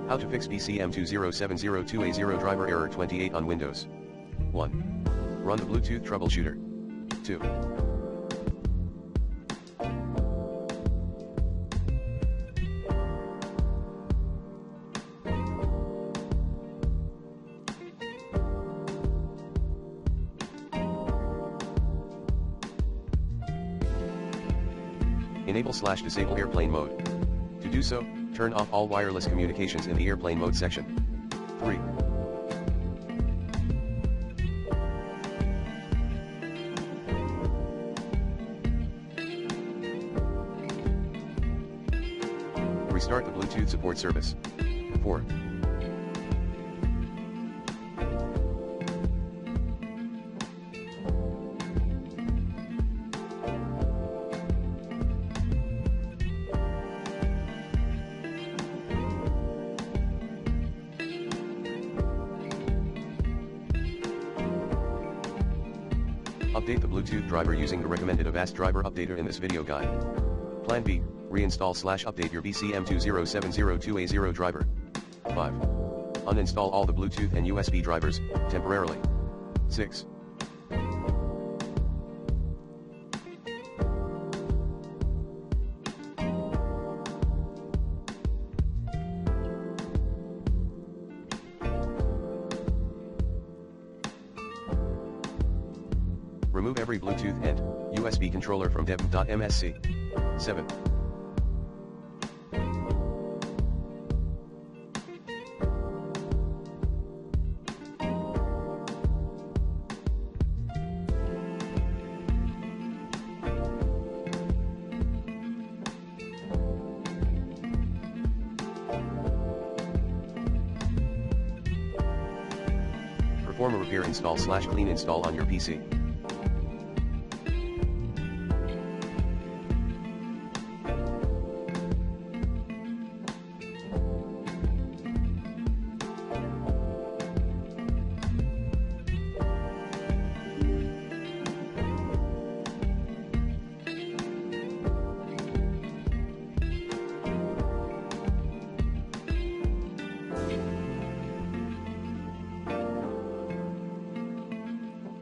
How to fix BCM20702A0 driver error 28 on Windows. 1. Run the Bluetooth troubleshooter. 2. Enable/disable airplane mode. To do so, turn off all wireless communications in the airplane mode section. 3. Restart the Bluetooth support service. 4. Update the Bluetooth driver using the recommended Avast driver updater in this video guide. Plan B, reinstall/update your BCM20702A0 driver. 5. Uninstall all the Bluetooth and USB drivers, temporarily. 6. Remove every Bluetooth and USB controller from dev.msc. 7. Perform a repair install/clean install on your PC.